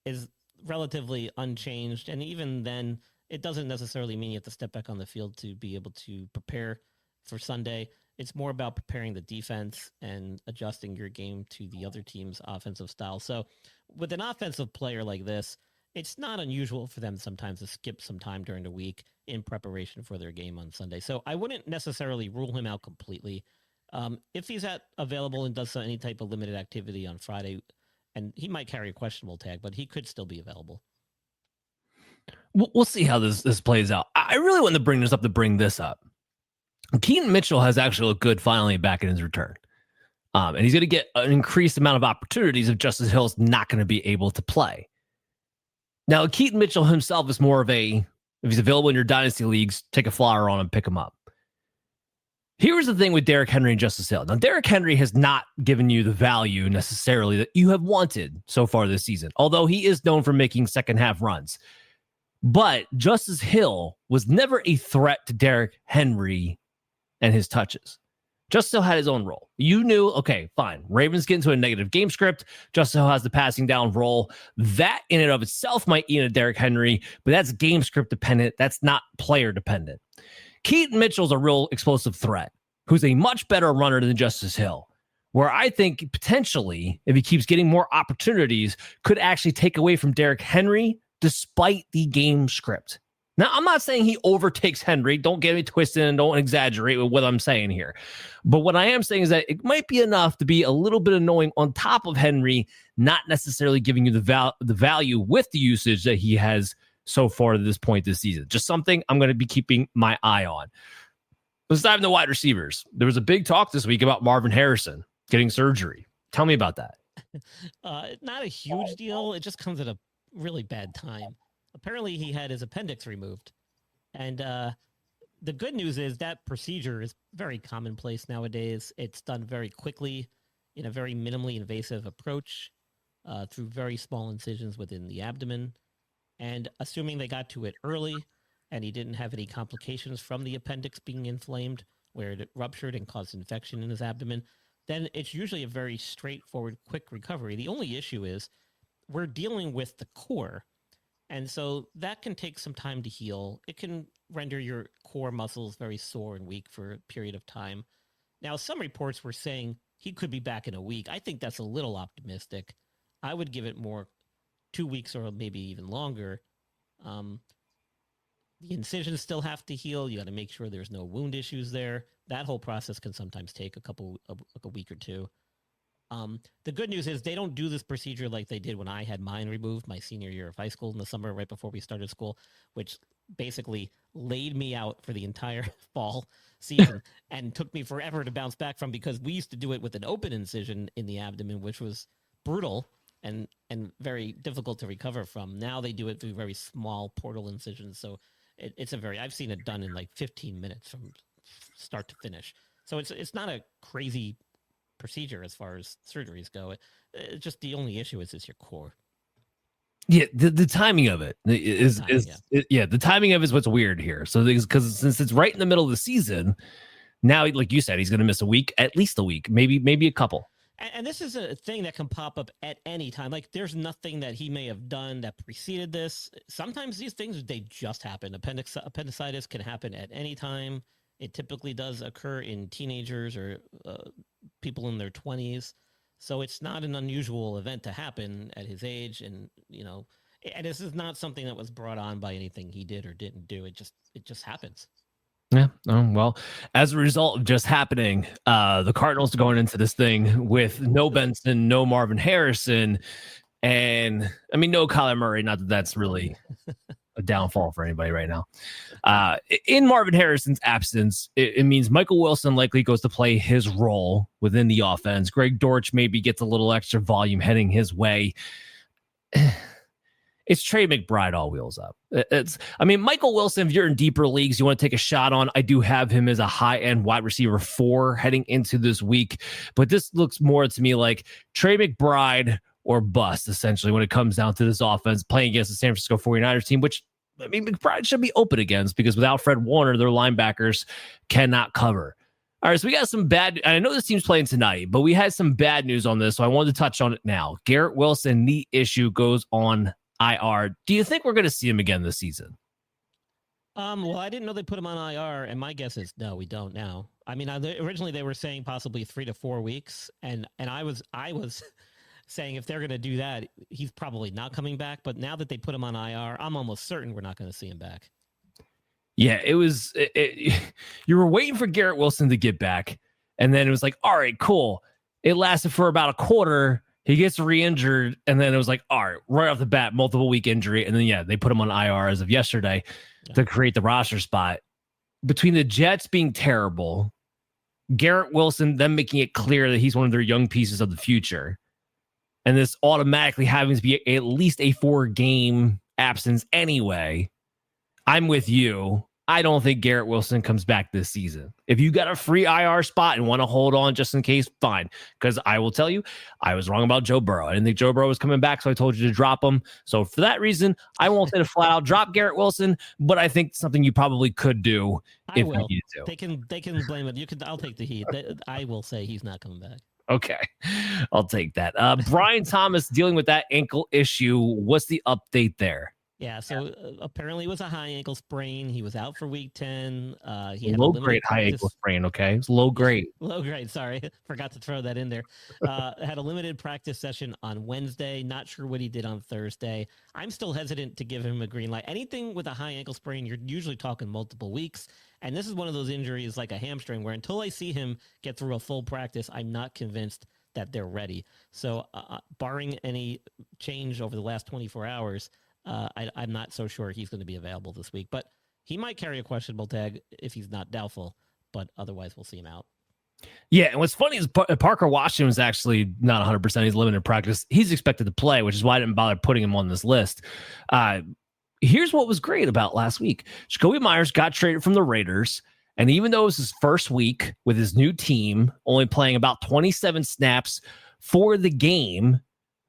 is relatively unchanged, and even then, it doesn't necessarily mean you have to step back on the field to be able to prepare for Sunday. It's more about preparing the defense and adjusting your game to the other team's offensive style. So with an offensive player like this, it's not unusual for them sometimes to skip some time during the week in preparation for their game on Sunday. So I wouldn't necessarily rule him out completely. If he's available and does any type of limited activity on Friday, and he might carry a questionable tag, but he could still be available. We'll see how this plays out. I really want to bring this up. Keaton Mitchell has actually looked good finally back in his return. And he's going to get an increased amount of opportunities if Justice Hill's not going to be able to play. Now, Keaton Mitchell himself is more of if he's available in your dynasty leagues, take a flyer on him, pick him up. Here's the thing with Derrick Henry and Justice Hill. Now, Derrick Henry has not given you the value necessarily that you have wanted so far this season, although he is known for making second half runs. But Justice Hill was never a threat to Derrick Henry and his touches. Justice Hill had his own role. You knew, okay, fine. Ravens get into a negative game script. Justice Hill has the passing down role. That in and of itself might eat a Derrick Henry, but that's game script dependent. That's not player dependent. Keaton Mitchell's a real explosive threat who's a much better runner than Justice Hill, where I think potentially, if he keeps getting more opportunities, could actually take away from Derrick Henry despite the game script. Now, I'm not saying he overtakes Henry. Don't get me twisted and don't exaggerate with what I'm saying here. But what I am saying is that it might be enough to be a little bit annoying on top of Henry, not necessarily giving you the value with the usage that he has so far to this point this season. Just something I'm going to be keeping my eye on. Let's dive into wide receivers. There was a big talk this week about Marvin Harrison getting surgery. Tell me about that. Not a huge deal. It just comes at a really bad time. Apparently, he had his appendix removed. And the good news is that procedure is very commonplace nowadays. It's done very quickly in a very minimally invasive approach through very small incisions within the abdomen. And assuming they got to it early and he didn't have any complications from the appendix being inflamed where it ruptured and caused infection in his abdomen, then it's usually a very straightforward, quick recovery. The only issue is we're dealing with the core. And so that can take some time to heal. It can render your core muscles very sore and weak for a period of time. Now, some reports were saying he could be back in a week. I think that's a little optimistic. I would give it more 2 weeks or maybe even longer. The incisions still have to heal. You got to make sure there's no wound issues there. That whole process can sometimes take a week or two. The good news is they don't do this procedure like they did when I had mine removed my senior year of high school in the summer right before we started school, which basically laid me out for the entire fall season and took me forever to bounce back from, because we used to do it with an open incision in the abdomen, which was brutal and very difficult to recover from. Now they do it through very small portal incisions. So it's I've seen it done in like 15 minutes from start to finish. So it's not a crazy procedure as far as surgeries go. It's just the only issue is your core. Yeah, the timing of it is the timing of it is what's weird here. So because since it's right in the middle of the season, now like you said, he's going to miss at least a week, maybe a couple. And this is a thing that can pop up at any time. Like there's nothing that he may have done that preceded this. Sometimes these things, they just happen. Appendicitis can happen at any time. It typically does occur in teenagers or people in their 20s. So it's not an unusual event to happen at his age. And, and this is not something that was brought on by anything he did or didn't do. It just happens. Yeah. Well, as a result of just happening, the Cardinals are going into this thing with no Benson, no Marvin Harrison, and no Kyler Murray. Not that that's really a downfall for anybody right now. In Marvin Harrison's absence, it means Michael Wilson likely goes to play his role within the offense. Greg Dortch maybe gets a little extra volume heading his way. It's Trey McBride all wheels up. Michael Wilson, if you're in deeper leagues, you want to take a shot on, I do have him as a high-end wide receiver 4 heading into this week. But this looks more to me like Trey McBride or bust, essentially, when it comes down to this offense playing against the San Francisco 49ers team, which, McBride should be open against because without Fred Warner, their linebackers cannot cover. All right, so we got some bad. I know this team's playing tonight, but we had some bad news on this, so I wanted to touch on it now. Garrett Wilson knee issue goes on IR. Do you think we're going to see him again this season? Well, I didn't know they put him on IR, and my guess is no, we don't now. Originally they were saying possibly 3 to 4 weeks, and I was saying if they're going to do that, he's probably not coming back. But now that they put him on IR, I'm almost certain we're not going to see him back. Yeah, it was. You were waiting for Garrett Wilson to get back, and then it was like, all right, cool. It lasted for about a quarter. He gets re-injured, and then it was like, all right off the bat, multiple week injury. And then, they put him on IR as of yesterday to create the roster spot. Between the Jets being terrible, Garrett Wilson, them making it clear that he's one of their young pieces of the future, and this automatically having to be at least a 4-game absence anyway, I'm with you. I don't think Garrett Wilson comes back this season. If you got a free IR spot and want to hold on just in case, fine. Because I will tell you, I was wrong about Joe Burrow. I didn't think Joe Burrow was coming back, so I told you to drop him. So for that reason, I won't say to flat out drop Garrett Wilson, but I think something you probably could do if you need to. They can blame it. I'll take the heat. I will say he's not coming back. Okay, I'll take that. Brian Thomas dealing with that ankle issue. What's the update there? Yeah, so apparently it was a high ankle sprain. He was out for week 10. He had low grade high ankle sprain, okay? It's low grade. Low grade, sorry. Forgot to throw that in there. Had a limited practice session on Wednesday. Not sure what he did on Thursday. I'm still hesitant to give him a green light. Anything with a high ankle sprain, you're usually talking multiple weeks. And this is one of those injuries like a hamstring where until I see him get through a full practice, I'm not convinced that they're ready. So barring any change over the last 24 hours, I'm not so sure he's going to be available this week, but he might carry a questionable tag if he's not doubtful, but otherwise we'll see him out. Yeah, and what's funny is Parker Washington was actually not 100%. He's limited practice. He's expected to play, which is why I didn't bother putting him on this list. Here's what was great about last week. Jacoby Myers got traded from the Raiders, and even though it was his first week with his new team, only playing about 27 snaps for the game,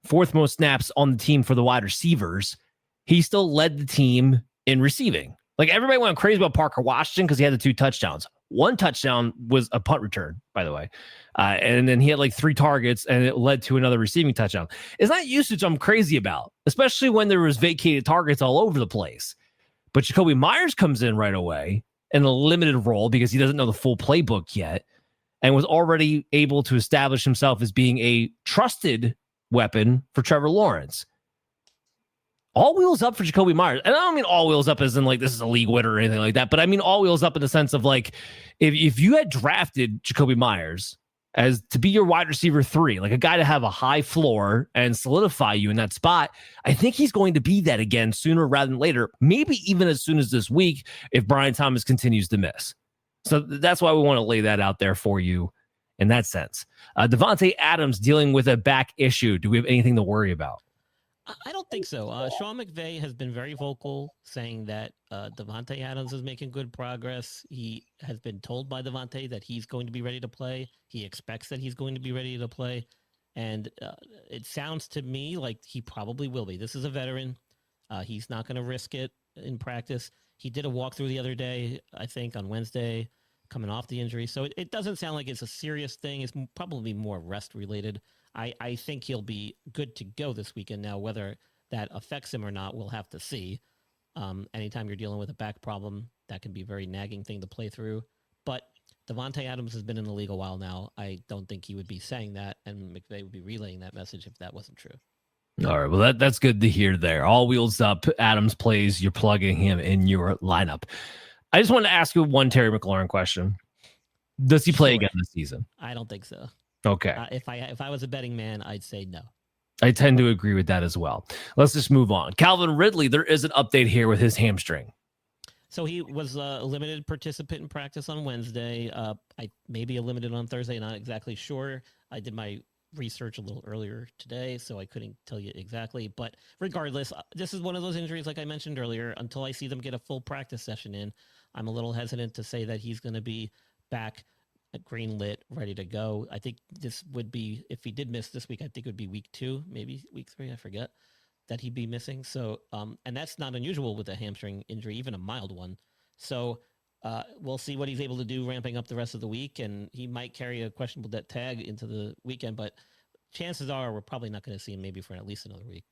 4th most snaps on the team for the wide receivers, he still led the team in receiving. Like everybody went crazy about Parker Washington because he had the 2 touchdowns. 1 touchdown was a punt return, by the way. And then he had like 3 targets and it led to another receiving touchdown. It's not usage I'm crazy about, especially when there was vacated targets all over the place. But Jacoby Myers comes in right away in a limited role because he doesn't know the full playbook yet and was already able to establish himself as being a trusted weapon for Trevor Lawrence. All wheels up for Jacoby Myers. And I don't mean all wheels up as in like this is a league winner or anything like that, but I mean all wheels up in the sense of like if you had drafted Jacoby Myers as to be your wide receiver 3, like a guy to have a high floor and solidify you in that spot, I think he's going to be that again sooner rather than later, maybe even as soon as this week if Brian Thomas continues to miss. So that's why we want to lay that out there for you in that sense. Devontae Adams dealing with a back issue. Do we have anything to worry about? I don't think so. Sean McVay has been very vocal, saying that Devontae Adams is making good progress. He has been told by Devontae that he's going to be ready to play. He expects that he's going to be ready to play. And it sounds to me like he probably will be. This is a veteran. He's not going to risk it in practice. He did a walkthrough the other day, I think, on Wednesday, coming off the injury. So it doesn't sound like it's a serious thing. It's probably more rest related. I think he'll be good to go this weekend. Now, whether that affects him or not, we'll have to see. Anytime you're dealing with a back problem, that can be a very nagging thing to play through. But Devontae Adams has been in the league a while now. I don't think he would be saying that, and McVay would be relaying that message if that wasn't true. All right, well, that's good to hear there. All wheels up. Adams plays. You're plugging him in your lineup. I just wanted to ask you one Terry McLaurin question. Does he play again this season? I don't think so. Okay. If I was a betting man, I'd say no. I tend to agree with that as well. Let's just move on. Calvin Ridley, there is an update here with his hamstring. So he was a limited participant in practice on Wednesday. I maybe a limited on Thursday, not exactly sure. I did my research a little earlier today, so I couldn't tell you exactly. But regardless, this is one of those injuries, like I mentioned earlier, until I see them get a full practice session in, I'm a little hesitant to say that he's going to be back green lit, ready to go. I think this would be, if he did miss this week, I think it would be week 2, maybe week 3, I forget, that he'd be missing. So, and that's not unusual with a hamstring injury, even a mild one. So we'll see what he's able to do ramping up the rest of the week, and he might carry a questionable debt tag into the weekend, but chances are we're probably not going to see him maybe for at least another week.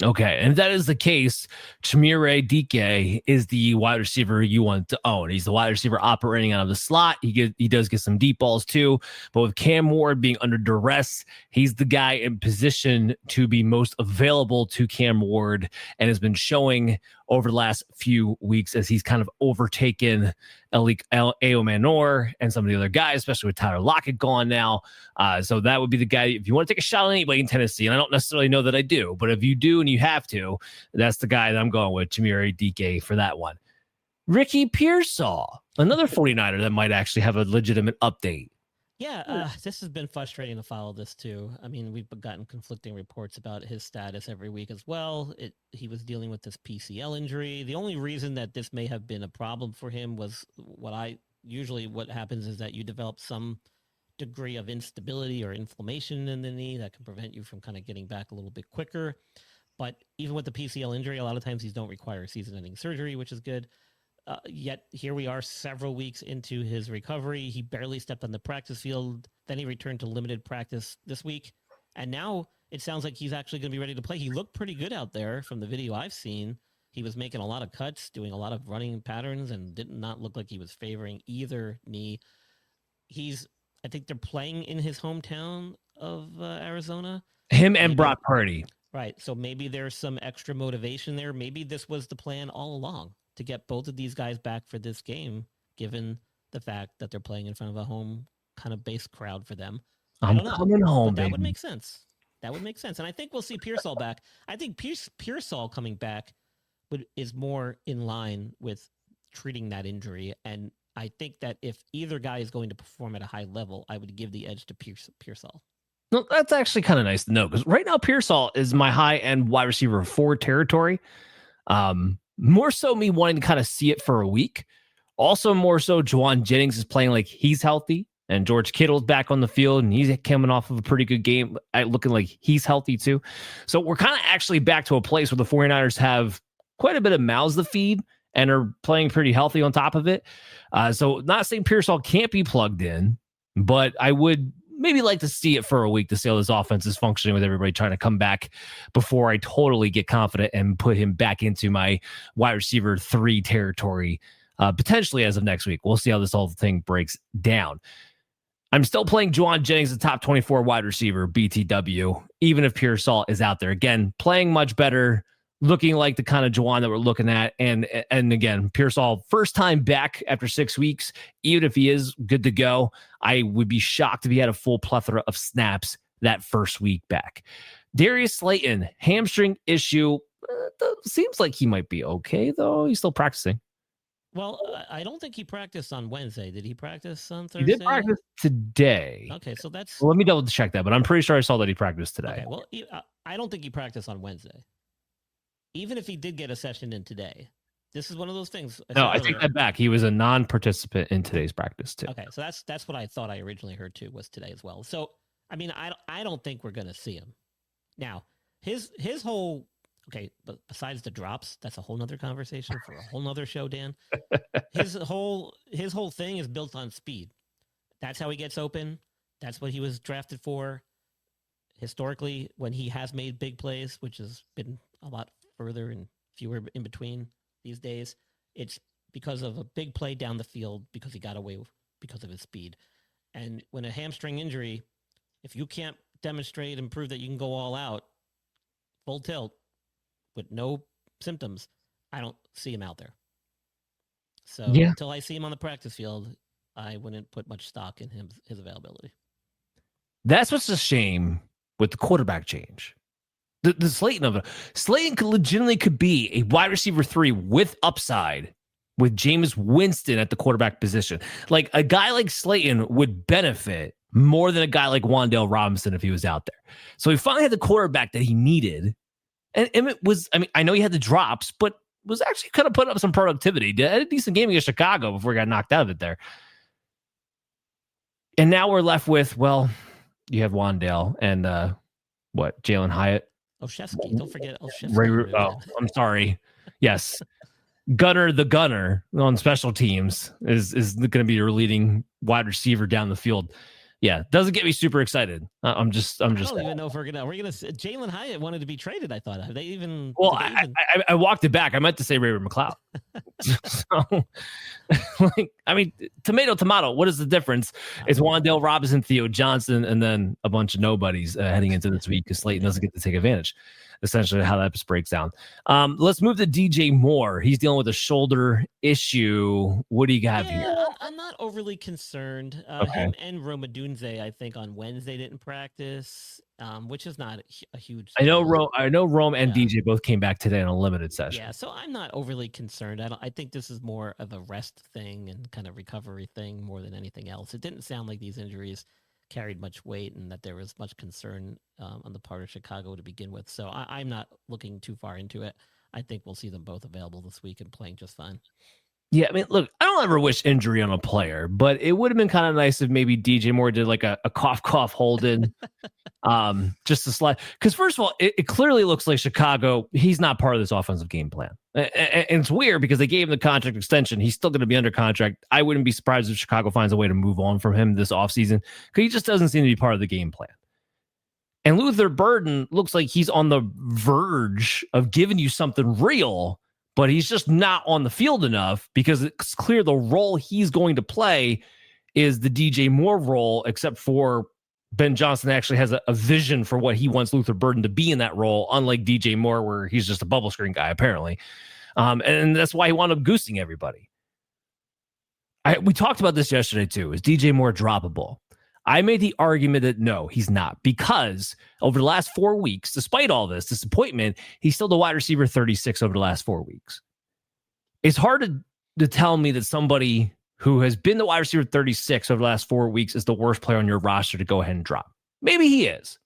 Okay, and if that is the case, Chimere Dike is the wide receiver you want to own. He's the wide receiver operating out of the slot. He does get some deep balls too, but with Cam Ward being under duress, he's the guy in position to be most available to Cam Ward and has been showing over the last few weeks as he's kind of overtaken Ao Manor and some of the other guys, especially with Tyler Lockett gone now. So that would be the guy, if you want to take a shot on anybody in Tennessee, and I don't necessarily know that I do, but if you do and you have to, that's the guy that I'm going with, Chimere Dike, for that one. Ricky Pearsall, another 49er that might actually have a legitimate update. Yeah, this has been frustrating to follow this too. I mean, we've gotten conflicting reports about his status every week as well. He was dealing with this PCL injury. The only reason that this may have been a problem for him was what happens is that you develop some degree of instability or inflammation in the knee that can prevent you from kind of getting back a little bit quicker. But even with the PCL injury, a lot of times these don't require season-ending surgery, which is good. Yet here we are several weeks into his recovery. He barely stepped on the practice field. Then he returned to limited practice this week. And now it sounds like he's actually going to be ready to play. He looked pretty good out there from the video I've seen. He was making a lot of cuts, doing a lot of running patterns, and did not look like he was favoring either knee. I think they're playing in his hometown of Arizona. Him and Brock Purdy. Right. So maybe there's some extra motivation there. Maybe this was the plan all along, to get both of these guys back for this game, given the fact that they're playing in front of a home kind of base crowd for them. I'm coming home, baby. That would make sense. That would make sense. And I think we'll see Pearsall back. I think Pearsall coming back is more in line with treating that injury. And I think that if either guy is going to perform at a high level, I would give the edge to Pearsall. No, that's actually kind of nice to know, because right now Pearsall is my high-end wide receiver 4 territory. More so me wanting to kind of see it for a week. Also more so Juwan Jennings is playing like he's healthy, and George Kittle's back on the field and he's coming off of a pretty good game, looking like he's healthy too. So we're kind of actually back to a place where the 49ers have quite a bit of mouths to feed and are playing pretty healthy on top of it. So not saying Pearsall can't be plugged in, but I would maybe like to see it for a week to see how this offense is functioning with everybody trying to come back before I totally get confident and put him back into my wide receiver 3 territory, potentially as of next week. We'll see how this whole thing breaks down. I'm still playing Juwan Jennings, the top 24 wide receiver, BTW, even if Pearsall is out there. Again, playing much better, looking like the kind of Juwan that we're looking at. And again, Pearsall, first time back after 6 weeks, even if he is good to go, I would be shocked if he had a full plethora of snaps that first week back. Darius Slayton, hamstring issue. Seems like he might be okay, though. He's still practicing. Well, I don't think he practiced on Wednesday. Did he practice on Thursday? He did practice today. Okay, so that's... Well, let me double check that, but I'm pretty sure I saw that he practiced today. Okay, well, I don't think he practiced on Wednesday. even if he did get a session in today, this is one of those things. No, I take that back. He was a non-participant in today's practice too. Okay, so that's what I thought I originally heard too, was today as well. So I mean, I don't think we're gonna see him now. His whole but besides the drops, that's a whole nother conversation for a whole nother show, Dan. His whole thing is built on speed. That's how he gets open. That's what he was drafted for. Historically, when he has made big plays, which has been a lot further and fewer in between these days, it's because of a big play down the field because he got away because of his speed. And when a hamstring injury, if you can't demonstrate and prove that you can go all out, full tilt, with no symptoms, I don't see him out there. So until I see him on the practice field, I wouldn't put much stock in his availability. That's what's a shame with the quarterback change. The Slayton of it. Slayton legitimately could be a wide receiver 3 with upside with Jameis Winston at the quarterback position. Like a guy like Slayton would benefit more than a guy like Wandale Robinson if he was out there. So he finally had the quarterback that he needed. And it was, I mean, I know he had the drops, but was actually kind of putting up some productivity. He had a decent game against Chicago before he got knocked out of it there. And now we're left with, well, you have Wandale and Jalen Hyatt. Olszewski. Don't forget Olszewski. Oh, I'm sorry. Yes. Gunner the Gunner on special teams is going to be your leading wide receiver down the field. Yeah, doesn't get me super excited. I'm just. I don't even know if we're gonna. Jalen Hyatt wanted to be traded. I thought. Have they even? Well, I walked it back. I meant to say Ray-Ray McCloud. So, I mean, tomato. What is the difference? It's Wandale Robinson, Theo Johnson, and then a bunch of nobodies heading into this week because Slayton doesn't get to take advantage. Essentially, how that just breaks down. Let's move to DJ Moore. He's dealing with a shoulder issue. What do you got here? I'm not overly concerned. Okay. Him and Romadunze, I think, on Wednesday didn't practice, which is not a huge. I know Rome and DJ both came back today in a limited session. Yeah, so I'm not overly concerned. I think this is more of a rest thing and kind of recovery thing more than anything else. It didn't sound like these injuries carried much weight and that there was much concern on the part of Chicago to begin with. So I'm not looking too far into it. I think we'll see them both available this week and playing just fine. Yeah, I mean, look, I don't ever wish injury on a player, but it would have been kind of nice if maybe DJ Moore did like a cough hold in, just to slide. Because first of all, it clearly looks like Chicago, he's not part of this offensive game plan. And it's weird because they gave him the contract extension. He's still going to be under contract. I wouldn't be surprised if Chicago finds a way to move on from him this offseason because he just doesn't seem to be part of the game plan. And Luther Burden looks like he's on the verge of giving you something real, but he's just not on the field enough because it's clear the role he's going to play is the DJ Moore role, except for Ben Johnson actually has a vision for what he wants Luther Burden to be in that role, unlike DJ Moore, where he's just a bubble screen guy, apparently. And that's why he wound up goosing everybody. We talked about this yesterday, too. Is DJ Moore droppable? I made the argument that no, he's not, because over the last 4 weeks, despite all this disappointment, he's still the wide receiver 36 over the last 4 weeks. It's hard to tell me that somebody who has been the wide receiver 36 over the last 4 weeks is the worst player on your roster to go ahead and drop. Maybe he is.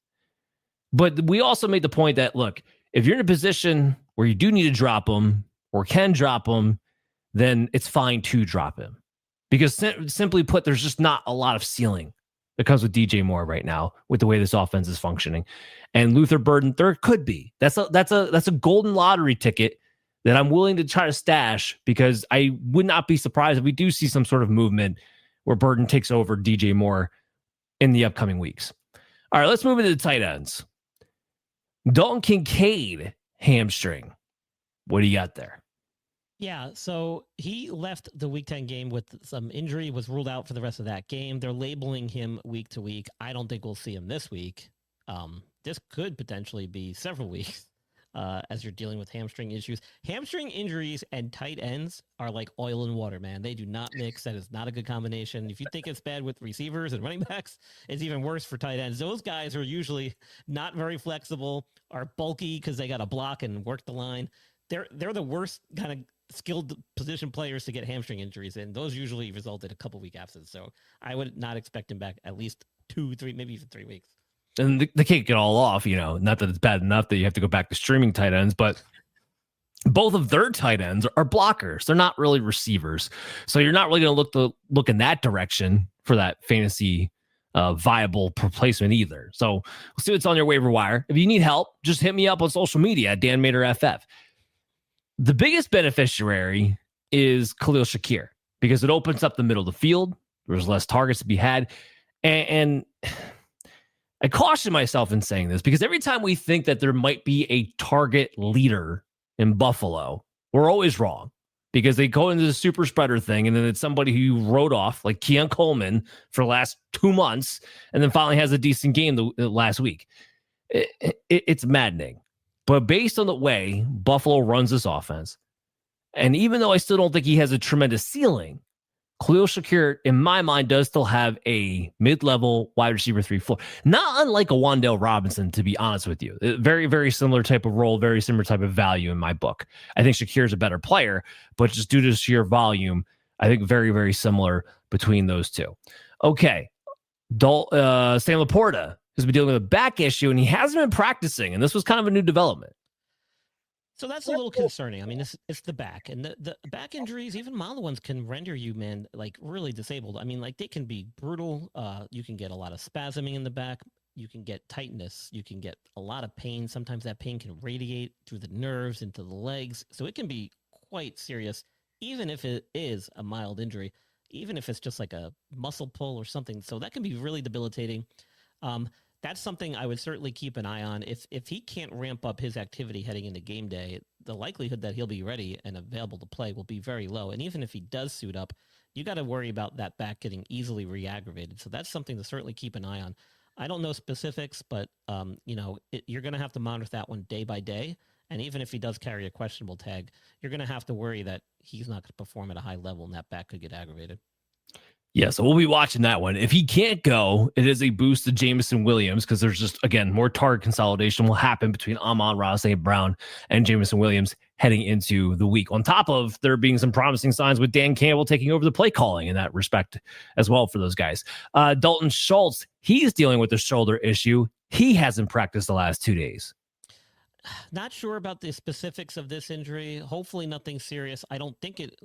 But we also made the point that, look, if you're in a position where you do need to drop him or can drop him, then it's fine to drop him. Because simply put, there's just not a lot of ceiling that comes with DJ Moore right now with the way this offense is functioning. And Luther Burden, there could be. That's a golden lottery ticket that I'm willing to try to stash because I would not be surprised if we do see some sort of movement where Burden takes over DJ Moore in the upcoming weeks. All right, let's move into the tight ends. Dalton Kincaid, hamstring. What do you got there? Yeah, so he left the Week 10 game with some injury, was ruled out for the rest of that game. They're labeling him week to week. I don't think we'll see him this week. This could potentially be several weeks as you're dealing with hamstring issues. Hamstring injuries and tight ends are like oil and water, man. They do not mix. That is not a good combination. If you think it's bad with receivers and running backs, it's even worse for tight ends. Those guys are usually not very flexible, are bulky because they got to block and work the line. They're the worst kind of skilled position players to get hamstring injuries, and those usually result in a couple week absence. So I would not expect him back at least 2, 3, maybe even 3 weeks. And they can't get all off, not that it's bad enough that you have to go back to streaming tight ends, but both of their tight ends are blockers. They're not really receivers. So you're not really going to look in that direction for that fantasy viable replacement either. So we'll see what's on your waiver wire. If you need help, just hit me up on social media at Dan Mater FF. The biggest beneficiary is Khalil Shakir because it opens up the middle of the field. There's less targets to be had. And I caution myself in saying this because every time we think that there might be a target leader in Buffalo, we're always wrong because they go into the super spreader thing and then it's somebody who you wrote off like Keon Coleman for the last 2 months and then finally has a decent game the last week. It's maddening. But based on the way Buffalo runs this offense, and even though I still don't think he has a tremendous ceiling, Khalil Shakir, in my mind, does still have a mid-level wide receiver 3 floor. Not unlike a Wandale Robinson, to be honest with you. Very, very similar type of role, very similar type of value in my book. I think Shakir is a better player, but just due to sheer volume, I think very, very similar between those two. Okay. Sam Laporta has been dealing with a back issue, and he hasn't been practicing, and this was kind of a new development. So that's a little concerning. I mean, it's the back, and the back injuries, even mild ones, can render you, man, like really disabled. I mean, like they can be brutal. You can get a lot of spasming in the back. You can get tightness. You can get a lot of pain. Sometimes that pain can radiate through the nerves into the legs. So it can be quite serious, even if it is a mild injury, even if it's just like a muscle pull or something. So that can be really debilitating. That's something I would certainly keep an eye on. If he can't ramp up his activity heading into game day, the likelihood that he'll be ready and available to play will be very low. And even if he does suit up, you got to worry about that back getting easily re-aggravated. So that's something to certainly keep an eye on. I don't know specifics, but you're going to have to monitor that one day by day. And even if he does carry a questionable tag, you're going to have to worry that he's not going to perform at a high level and that back could get aggravated. Yeah, so we'll be watching that one. If he can't go, it is a boost to Jameson Williams because there's just, again, more target consolidation will happen between Amon-Ra St. Brown and Jameson Williams heading into the week. On top of there being some promising signs with Dan Campbell taking over the play calling in that respect as well for those guys. Dalton Schultz, he's dealing with a shoulder issue. He hasn't practiced the last 2 days. Not sure about the specifics of this injury. Hopefully nothing serious. I don't think it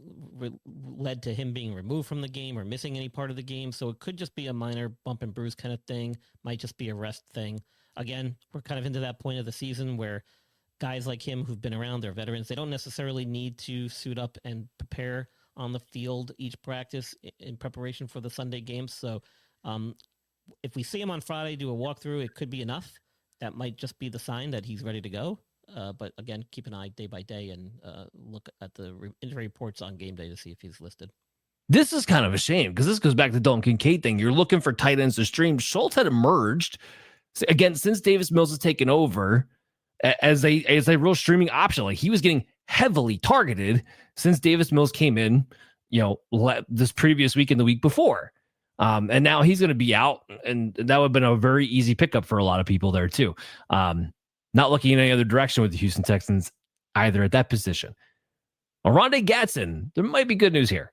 led to him being removed from the game or missing any part of the game. So it could just be a minor bump and bruise kind of thing. Might just be a rest thing. Again, we're kind of into that point of the season where guys like him who've been around, they're veterans. They don't necessarily need to suit up and prepare on the field each practice in preparation for the Sunday games. So if we see him on Friday, do a walkthrough, it could be enough. That might just be the sign that he's ready to go. But again, keep an eye day by day and look at the injury reports on game day to see if he's listed. This is kind of a shame because this goes back to the Dalton Kincaid thing. You're looking for tight ends to stream. Schultz had emerged, again, since Davis Mills has taken over as a real streaming option. Like he was getting heavily targeted since Davis Mills came in, this previous week and the week before. And now he's going to be out, and that would have been a very easy pickup for a lot of people there too. Not looking in any other direction with the Houston Texans either at that position. Oronde Gadsden, there might be good news here.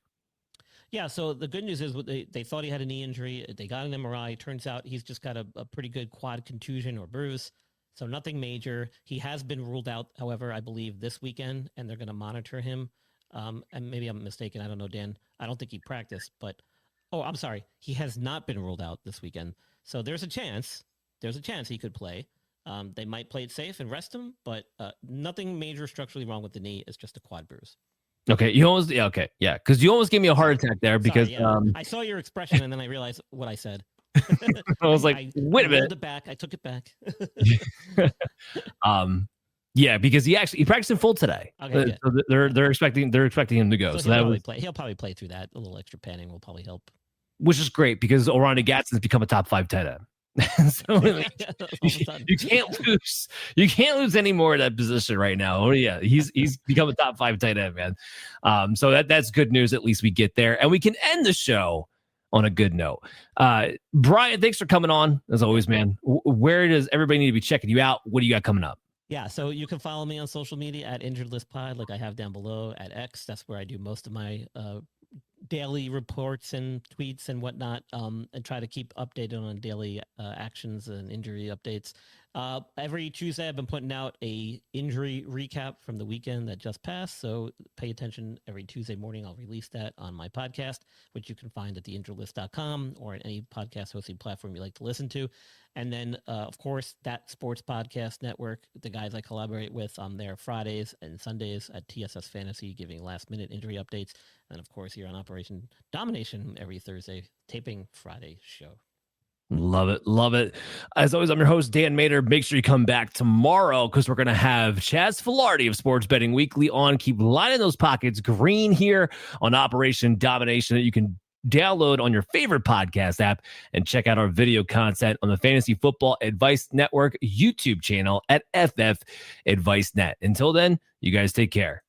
Yeah, so the good news is they thought he had a knee injury. They got an MRI. Turns out he's just got a pretty good quad contusion or bruise, so nothing major. He has been ruled out, however, I believe this weekend, and they're going to monitor him. And maybe I'm mistaken. I don't know, Dan. I don't think he practiced, but oh, I'm sorry. He has not been ruled out this weekend. So there's a chance. There's a chance he could play. They might play it safe and rest him, but nothing major structurally wrong with the knee. It's just a quad bruise. Okay. Because you almost gave me a heart attack there because sorry, yeah. I saw your expression and then I realized what I said. I was like, wait a minute. I took it back. Yeah, because he practiced in full today. Okay, so they're expecting him to go. So he'll probably play through that. A little extra padding will probably help. Which is great because Oronde Gadsden's become a top 5 tight end. So you can't lose any more of that position right now. Oh yeah, he's become a top 5 tight end, man. So that's good news. At least we get there, and we can end the show on a good note. Brian, thanks for coming on as always, man. Where does everybody need to be checking you out? What do you got coming up? Yeah, so you can follow me on social media at Injured List Pod, like I have down below at X. That's where I do most of my daily reports and tweets and whatnot, and try to keep updated on daily actions and injury updates. Every Tuesday, I've been putting out a injury recap from the weekend that just passed. So pay attention. Every Tuesday morning, I'll release that on my podcast, which you can find at theinjurylist.com or at any podcast hosting platform you like to listen to. And then, of course, that sports podcast network, the guys I collaborate with, I'm there Fridays and Sundays at TSS Fantasy, giving last-minute injury updates. And, of course, here on Operation Domination every Thursday, taping Friday show. Love it. Love it. As always, I'm your host, Dan Mader. Make sure you come back tomorrow because we're going to have Chaz Filardi of Sports Betting Weekly on. Keep lining those pockets green here on Operation Domination that you can download on your favorite podcast app and check out our video content on the Fantasy Football Advice Network YouTube channel at FF Advice Net. Until then, you guys take care.